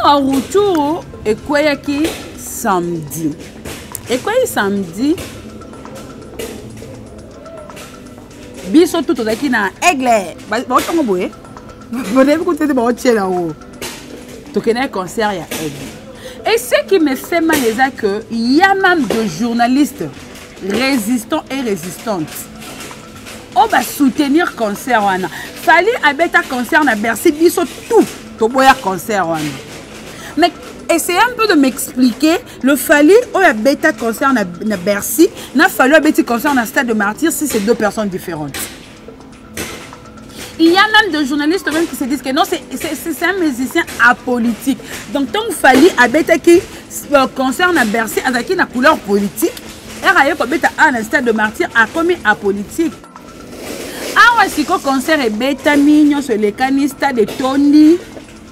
awa retour ekweyaki samedi. Ekweyi samedi biso tout ozaki na aigle baotongo boye bodebi kutete baotiela o tokena concert ya aigle. Et ce qui me fait mal c'est que il y a même des journalistes résistants et résistantes on va soutenir concert wana fali abeta concert na Bercy biso tout toboya concert wana. Mais essayez un peu de m'expliquer le Fali ou la bêta concert na Bercy n'a fallu un petit concert na Stade de Martyrs si c'est deux personnes différentes. Il y a même des journalistes même qui se disent que non c'est un musicien apolitique. Donc tant Fali a bêta qui concert na Bercy avec une couleur politique et rayon ko bêta na Stade de Martyrs a commis apolitique. Ah ouais si ko concert est bêta mignon sur les canistas de Tony.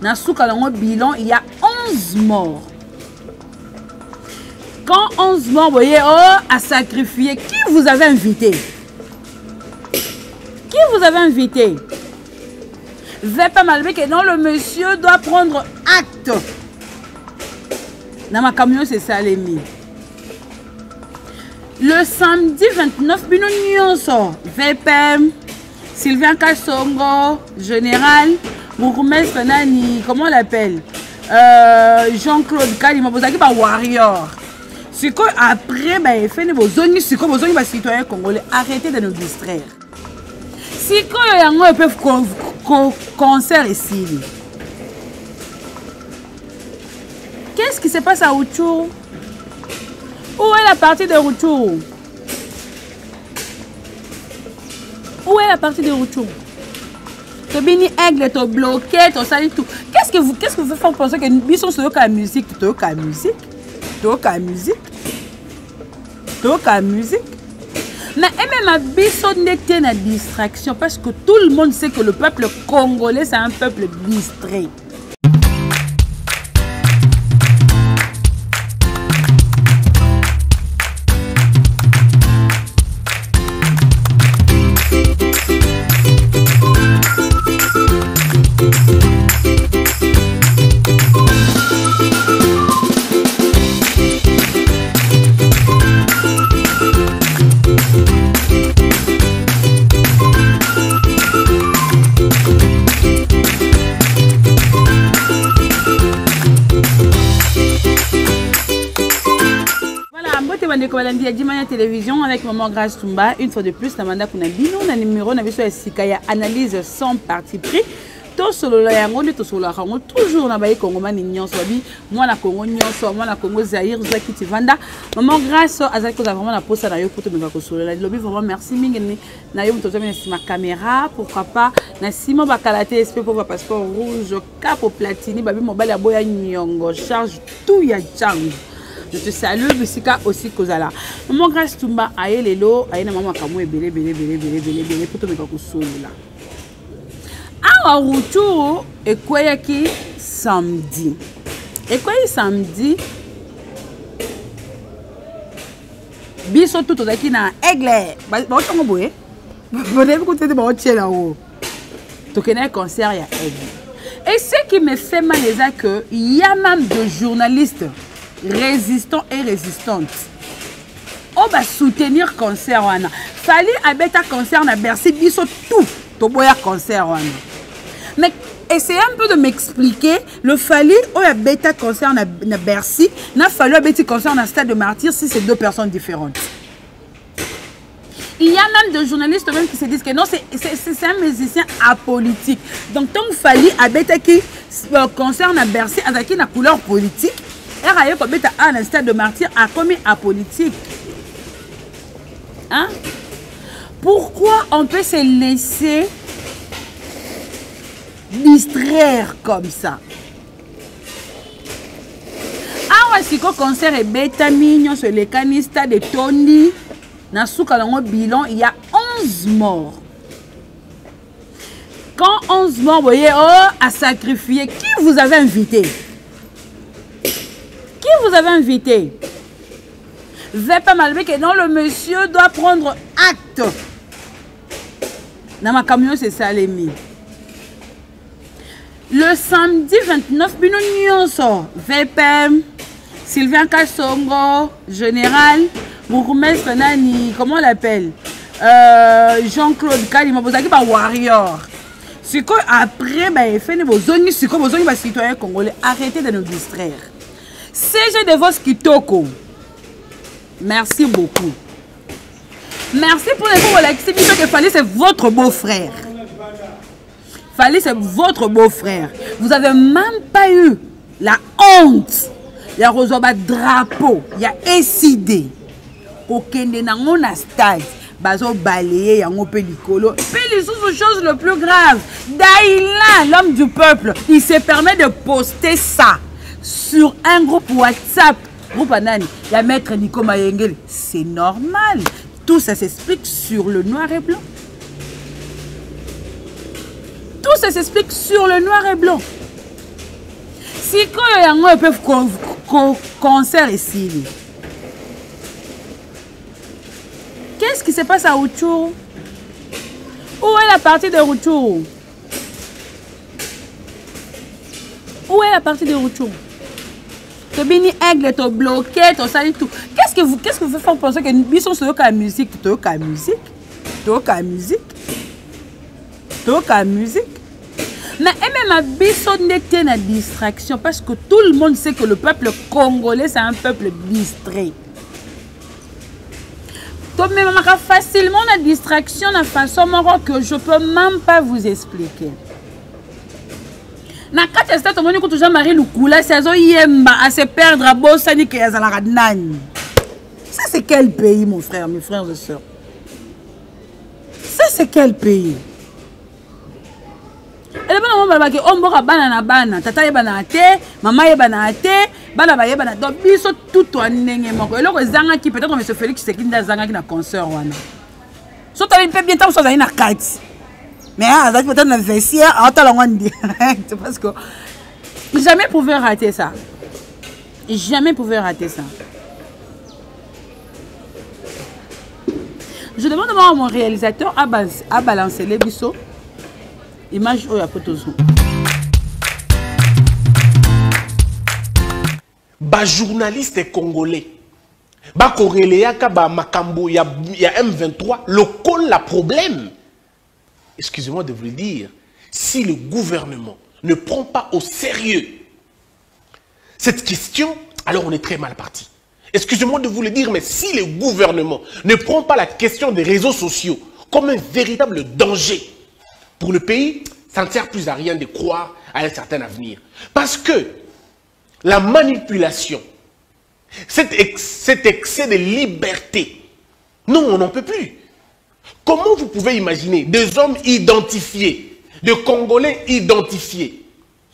Dans ce bilan, il y a 11 morts. Quand 11 morts, vous voyez, oh, à sacrifier, qui vous avez invité? Qui vous avez invité? Vais pas malgré que non, le monsieur doit prendre acte. Dans ma camion, c'est ça, les mis. Le samedi 29, bino nyonso, VPM, Sylvain Kassongo, général. Bourgmestre Nani, comment on l'appelle Jean-Claude Kalima, vous avez pas Warrior. C'est quoi après, bah, il fait vos zones, c'est quoi vos zones, citoyens congolais, arrêtez de nous distraire. C'est quoi ils peuvent concert ici. Qu'est-ce qui se passe à Rutshuru? Où est la partie de Rutshuru? Où est la partie de Rutshuru? Tu bini aigle, tu bloqué, tu sali tout. Qu'est-ce que vous faites penser que nous sommes la musique, tu la musique, mais même à biso n'était la distraction parce que tout le monde sait que le peuple congolais c'est un peuple distrait. Télévision avec Maman Grâce Tumba une fois de plus Namanda Kunabino na numéro na biso ya sikaya analyse sans parti pris to solo la yango to solo la yango toujours na baye kongomani nyonso bi mwana Kongo nyonso mwana Kongo Zaïre zaki tivanda Maman Grâce azaki ko vraiment na posa na yo poto me ko solo la lobi vraiment merci mingi na yo mtoto na ma caméra pourquoi pas na simo bakalate SP pour passeport rouge cap au platini babi mobile ya boya nyongo charge tout ya changu. Je te salue, Bissika aussi Kozala. Maman Grâce Tumba, aïe lelo, aïe na maman kamou belé pour te mettre au sol là. Awa Rutshuru ekweyaki samedi. Ekweyi samedi. Biso tout ozaki na aigle. Baotongo boye. Bodebi kutete baotiela o. Tokena concert ya aigle. Et ce qui me fait mal c'est que il y a même des journalistes résistants et résistantes on va soutenir concert wana fali abeta concert na Bercy biso tout toboya concert wana. Mais essayez un peu de m'expliquer le Fali ou la bêta concert na Bercy n'a fallu un petit concert na Stade de Martyrs si c'est deux personnes différentes. Il y a même des journalistes même qui se disent que non c'est un musicien apolitique. Donc tant Fali abeta qui concert na Bercy avec une couleur politique et rayon ko beta na Stade de Martyrs a commis apolitique. Hein? Pourquoi on peut se laisser distraire comme ça? Ah ouais, si le concert est bêta mignon sur les canistas de Tony, dans ce bilan, il y a 11 morts. Quand 11 morts, vous voyez, oh, à sacrifier, qui vous avez invité? Qui vous avez invité? Vais pas malgré que non, le monsieur doit prendre acte. Dans ma camion, c'est ça les mis. Le samedi 29, bino nyonso, VPM, Sylvain Kassongo, Général, Bourgmestre Nani, comment on l'appelle, Jean-Claude Kalima, vous avez pas Warrior. C'est quoi après, il fait vos zones, c'est comme vos zones, citoyens congolais, arrêtez de nous distraire. CG de vos Kitoko, merci beaucoup. Merci pour les mots, que Fally, c'est votre beau-frère. Fally, c'est votre beau-frère. Vous n'avez même pas eu la honte. Il y a un drapeau, il y a SID. Aucun nango na stade. Bazo balayer yango pelikolo. Puis les autres choses le plus grave. Daïla, l'homme du peuple, il se permet de poster ça sur un groupe WhatsApp. Groupe Anani, il y a maître Nico Mayengel. C'est normal. Tout ça s'explique sur le noir et blanc. Tout ça s'explique sur le noir et blanc. Si quand ils peuvent concert ici, qu'est-ce qui se passe à Rutshuru? Où est la partie de Rutshuru? Où est la partie de Rutshuru? Tu bini aigle, tu bloqué, tu sali tout. Qu'est-ce que vous faites penser que nous sommes sur la musique? Tu as la musique? Tu as la musique? Tu as la musique? Mais même à biso n'était la distraction parce que tout le monde sait que le peuple congolais c'est un peuple distrait. Donc même facilement la distraction de façon que je peux même pas vous expliquer. Na kati ya stade moni ko toujours Marie Lukula saison yemba à se perdre à Bosani que ya zala nani. Ça c'est quel pays mon frère, mes frères et sœurs? Ça c'est quel pays? Et le bon moment que on boka bana na bana, tata yeba na te, maman yeba na te, bana ba yeba na donc biso tout en ndenge moko. Et là zanga qui peut-être monsieur Félix Sekindi zanga qui na concert wana. So tu as bien temps so za ina kati. Mais ça peut-être dans le vestiaire, en talent en direct, parce que jamais pouvait rater ça. Jamais pouvait rater ça. Je demande à mon réalisateur à balancer les bisous. Image où il y a photos. Ba journaliste congolais. Ba Koreléaka ba Makambo, il y a M23, le col la problème. Excusez-moi de vous le dire, si le gouvernement ne prend pas au sérieux cette question, alors on est très mal parti. Excusez-moi de vous le dire, mais si le gouvernement ne prend pas la question des réseaux sociaux comme un véritable danger pour le pays, ça ne sert plus à rien de croire à un certain avenir. Parce que la manipulation, cet excès de liberté, non, on n'en peut plus. Comment vous pouvez imaginer des hommes identifiés, des Congolais identifiés,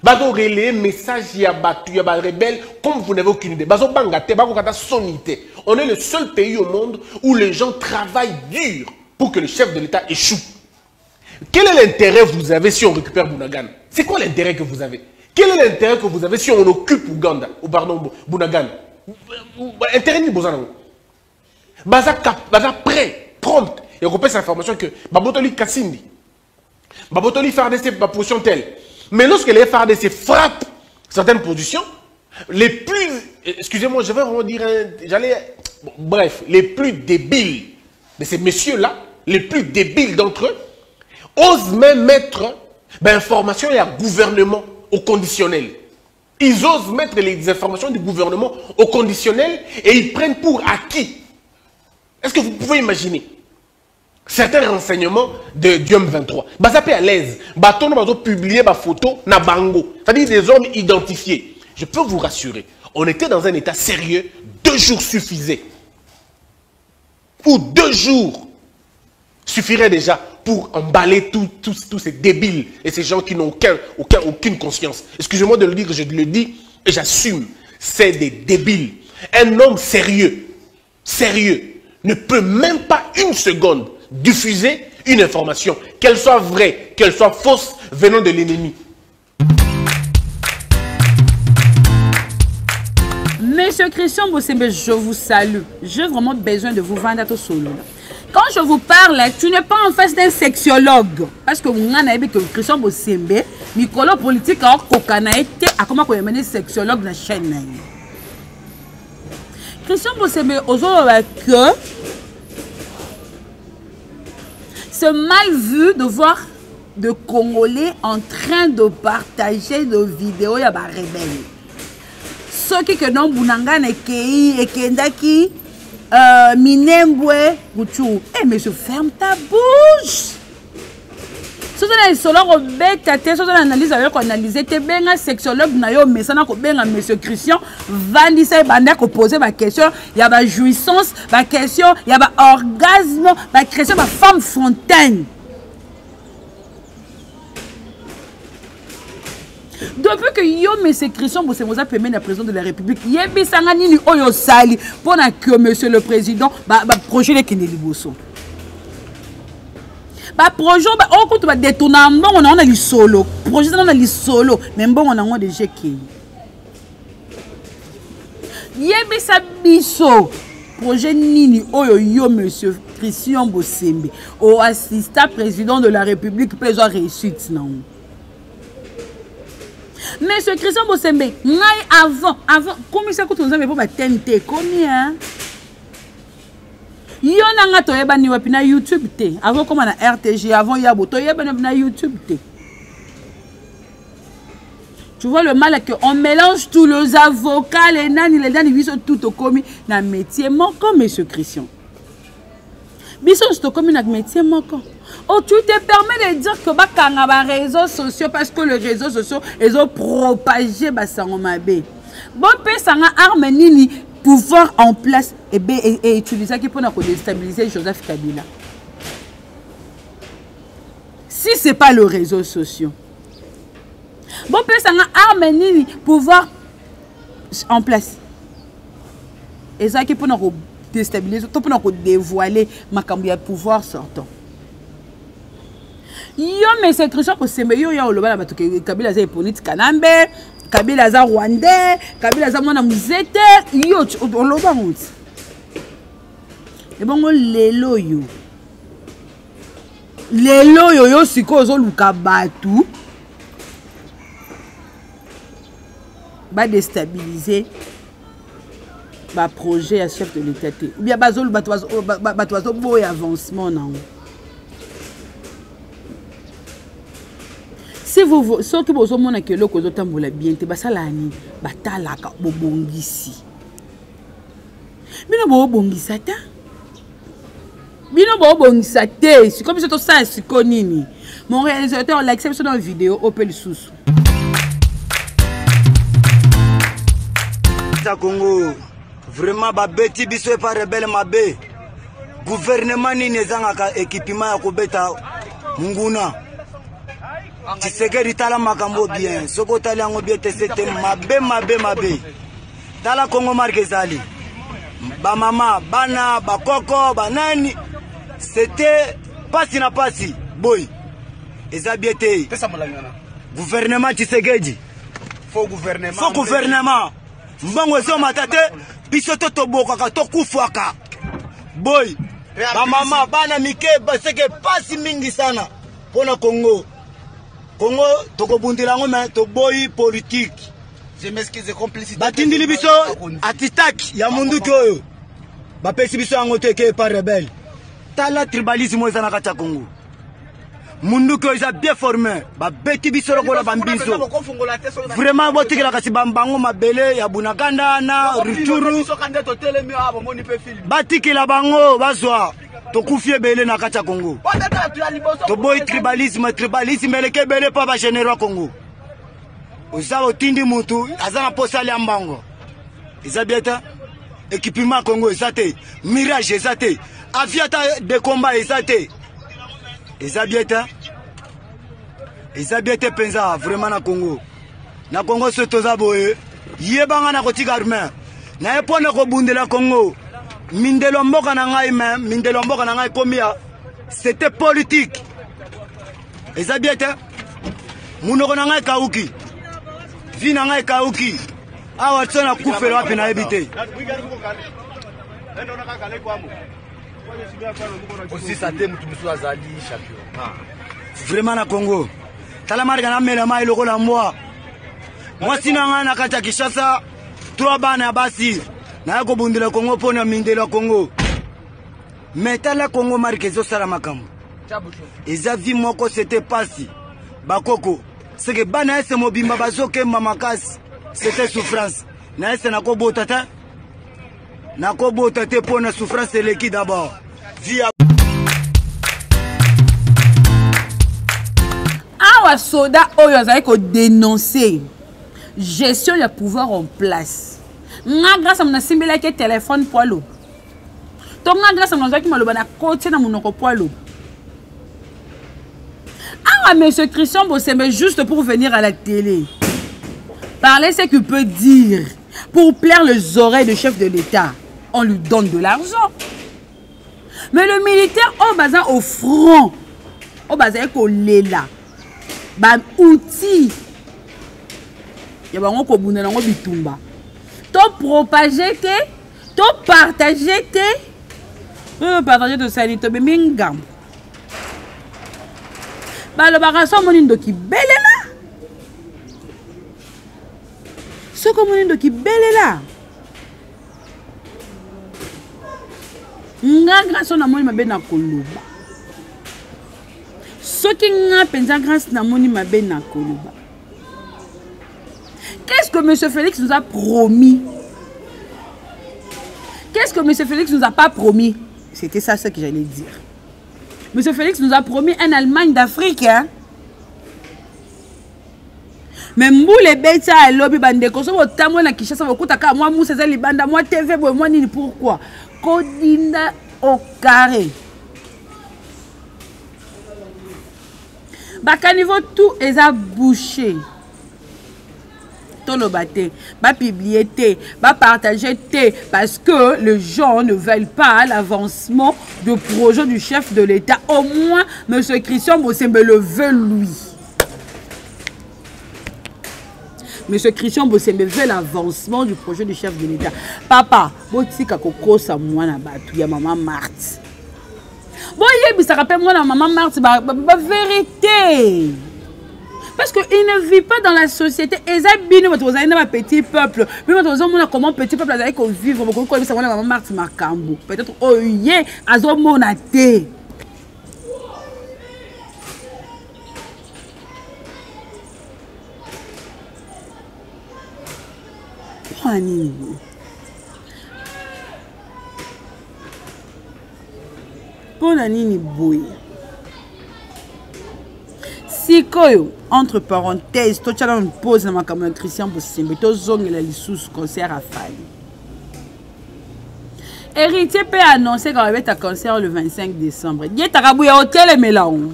bazo relayer message ya batu ya ba rebelle comme vous n'avez aucune idée. Bazo bangate, bazo kata sonité. On est le seul pays au monde où les gens travaillent dur pour que le chef de l'État échoue. Quel est l'intérêt que vous avez si on récupère Bunagana? C'est quoi l'intérêt que vous avez? Quel est l'intérêt que vous avez si on occupe Ouganda ou pardon Bunagana? Intérêt ni bozana. Baza prêt, prompt. Et on repère cette information que Babotoli Kassindi, Babotoli FARDC ma position telle. Mais lorsque les FARDC frappent certaines positions, les plus, excusez-moi, je vais vraiment dire, bref, les plus débiles de ces messieurs-là, les plus débiles d'entre eux, osent même mettre information et un gouvernement au conditionnel. Ils osent mettre les informations du gouvernement au conditionnel et ils prennent pour acquis. Est-ce que vous pouvez imaginer certains renseignements de Diom 23? Ça peut à l'aise. Baton va publier ma photo na bango. C'est-à-dire des hommes identifiés. Je peux vous rassurer, on était dans un état sérieux, 2 jours suffisaient. Ou 2 jours suffirait déjà pour emballer tous ces débiles et ces gens qui n'ont aucune conscience. Excusez-moi de le dire, je le dis et j'assume. C'est des débiles. Un homme sérieux, ne peut même pas une seconde diffuser une information, qu'elle soit vraie, qu'elle soit fausse, venant de l'ennemi. Monsieur Christian Bossembe, je vous salue. J'ai vraiment besoin de vous vendre à tout solo. Quand je vous parle, tu n'es pas en face d'un sexologue. Parce que vous avez que Christian Bosembe, Nicolas politique a été à comment qu'on amener sexologue dans la chaîne. Christian Bosembe, aujourd'hui, que c'est mal vu de voir de Congolais en train de partager des vidéos à des rebelles. Ceux qui ont Bunanga Nekei et Kendaki, Minembwe, Goutou. Eh, mais je ferme ta bouche. Si vous avez un solo bête, si vous avez une analyse avec analyser, tu es un sexologue, mais ça n'a pas monsieur Christian, Vandisa et Banda qui poser ma question, il y a ma jouissance, ma question, il y a ma orgasme, ma question, ma femme fontaine. Depuis que yo monsieur Christian Bosemoza permet la président de la République, yebi sangani ni oyo sali pour que monsieur le président projet les Kennedy Bosso. Projet on compte détournement on a les solo, projet on a les solo, même bon on a déjà qui. Yebi sa biso projet nini oyo yo monsieur Christian Bosembe au assistant président de la République peut réussite non. Monsieur Christian Bosembe, avant, comment ça coûte nous avons pas TNT combien? Yo nanga to yeba ni wapi na YouTube te. Avant comme na RTG, avant yabo to yeba na YouTube te. Tu vois le mal que on mélange tous les avocats, les nani, ils sont tout au commis na métier manquant monsieur Christian. Biso sto commis na métier manquant. Oh, tu te permets de dire que les réseaux sociaux, parce que les réseaux sociaux, ils ont propagé Basangomabé. Bon, Pessanga arme nini pouvoir en place et utiliser ça pour déstabiliser Joseph Kabila. Si ce n'est pas les réseaux sociaux. Bon, Pessanga arme nini pouvoir en place. Et ça qui pour déstabiliser, pour dévoiler ma pouvoir sortant. Yo mais c'est Christian Bosembe yo ya oloba na batuke Kabila za politique kanambe Kabila za Rwandais Kabila za mwana muzete yo oloba muti e bongo lelo yo siko zo luka batu ba déstabiliser ba projet à chef de l'État ou bien bazolo batu boy avancement na. Si vous ceux qui vous ont que le cause tambola bien te basalani batalaka bobongisi bino bobongisa ta bino bobongisa te c'est comme si tout ça c'est konini mon réalisateur l'accepte dans la vidéo Opel Soussou ta Congo vraiment ba beti biso pa rebelle mabe gouvernement ni nezanga équipement ya kobeta munguna Tshisekedi tala makambo bien soko tala yango bien te c'était mabe tala Congo markezali ba mama bana ba koko banani c'était pasi na pasi boy eza bien te gouvernement Tshisekedi faux gouvernement mbongo zo matate biso to boka ka to kufwaka boy ba mama bana mike baseke pasi mingi sana pona Congo toko bundila ngoma to boy politique. Je m'excuse complicité. Batindi libiso atitaki ya mundu kyoyo. Ba pesi biso angote ke par rebelle. Tala tribalisme ezana kata Congo. Mundu kyo isa bien formé. Ba beti biso lokola bambiso. Vraiment botikela kasi bambango mabele ya bunakanda na ruturu. Batikela bango bazwa. To kufie bele na kata Congo. To boy tribalisme eleke bele pa ba généraux Congo. Oza otindi mutu azana posali ambango. Ezabieta équipement Congo ezate, mirage ezate, aviata de combat ezate. Ezabieta penza vraiment na Congo. Na Congo se toza boye, yebanga na kotika armée. Na epona ko bundela Congo. Mindelo mboka na ngai komia c'était politique. Ezabieta munoko na ngai kauki. Vi na ngai kauki. Awa tsona kufela wapi na ebite. Aussi ça t'aime tout le azali champion. Vraiment na Congo. Tala marga na mela mai loko la moi. Moi sinanga na kata Kinshasa 3 bana basi. Na ko bundela Congo pona mindela Congo. Mais tala Congo marque zo sala makambo. Ezavi moko c'était passé. Bakoko. C'est que bana ese mobimba bazoke mamakasi. C'était souffrance. Na ese na ko botata. Na ko botata pona souffrance eleki d'abord. Via Awa soda oyo azali ko dénoncer gestion ya pouvoir en place. Nga grâce à mon simbela ke téléphone poilo. To nga grâce à mon zaki maloba na côté na monoko poilo. Awa monsieur Christian Bosembe juste pour venir à la télé. Parler ce qu'il peut dire pour plaire les oreilles du chef de l'État. On lui donne de l'argent. Mais le militaire au bazar au front, au bazar ko lela. Ba outil. Ya ba ngoko bunda na ngo bitumba. To propager te, to partager te. Partager de salito be mingam. Ba lo baraso monindo ki belela. Soko monindo ki belela. Nga grâce na moni mabe na koloba. Soki nga penza grâce na moni mabe na koloba. Qu'est-ce que monsieur Félix nous a promis? Qu'est-ce que monsieur Félix nous a pas promis? C'était ça ce que j'allais dire. Monsieur Félix nous a promis une Allemagne d'Afrique, hein? Mais mboule beta a lobby bande ko so botambo na Kinshasa bokutaka moi moussa za libanda moi TV boy moi nini pourquoi? Kodinda au carré. Baka niveau tout est à boucher. Tout le bâté, va publier, va partager parce que les gens ne veulent pas l'avancement du projet du chef de l'État. Au moins, M. Christian Bosembe le veut lui. M. Christian Bosembe veut l'avancement du projet du chef de l'État. Papa, botika koko sa mwana batu ya maman Marthe. Boye ça rappelle moi la maman Marthe ba vérité. Parce qu'il ne vit pas dans la société. Et ça bino vous avez un petit peuple. Mais vous avez comment petit peuple a vivre. Vous connaissez la maman Marthe Makambo. Peut-être oh yé azo monaté. Nini boy. Sikoyo, entre parenthèses, tu as une pause dans ma caméra Christian Bosembe, tu as la lisusu concert à Fali. Héritier peut annoncer qu'on va être à concert le 25 décembre. Il y a un hôtel et Mélaon.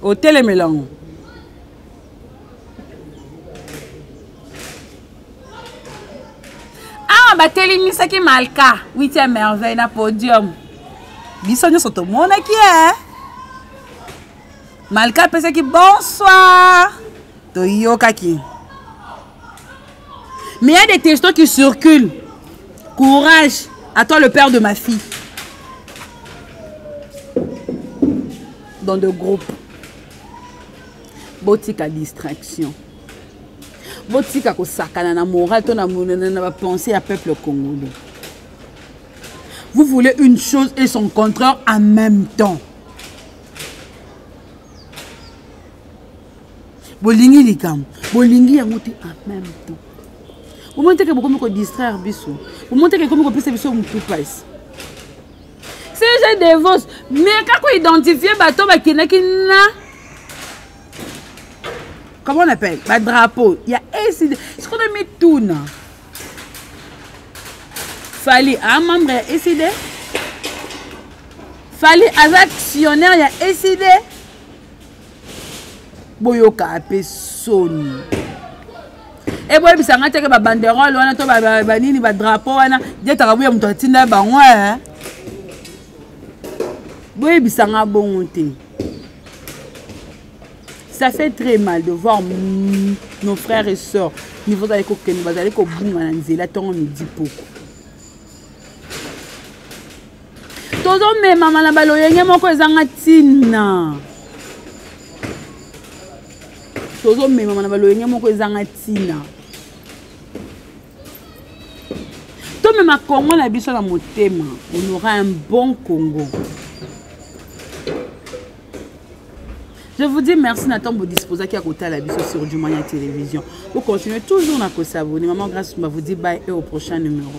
Hôtel et Mélaon. Ah, bah, t'es limite qui malka. 8e merveille na podium. Bisogno sotto mona qui est. Malka pense qui bonsoir. Toyo kaki. Mais il y a des textos qui circulent. Courage. À toi le père de ma fille. Dans de groupes. Botika distraction. Botika ko sakana na moral to na penser à peuple congolais. Vous voulez une chose et son contraire en même temps. Bolingi likam, bolingi yangote en même temps. Vous montrez que vous pouvez distraire biso. Vous montrez que vous pouvez passer biso mutu passe. C'est j'ai des vos, mais quand vous identifiez bateau bakinaki na comment on appelle? Ba drapeau. Il y a ici ce qu'on a mis tout na. Fali un membre SID. Fali un actionnaire il y a SID. Boyoka ape soni. Et boy bisanga teke ba banderole wana to ba nini ba drapeau wana je takabuya muto atinda bango hein. Boy bisanga bonte. Ça fait très mal de voir nos frères et sœurs niveau d'aller ko ken bazali ko bunga na nzela tongo midi poko. Todo me mama na baloyenge moko ezanga tina. Todo me mama na baloyenge moko ezanga tina. To me ma Congo na biso na motema, on aura un bon Congo. Je vous dis merci Nathan pour disposer qui a côté à la biso sur du moyen télévision. Vous continuez toujours à s'abonner. Maman Grace Tumba vous dit bye et au prochain numéro.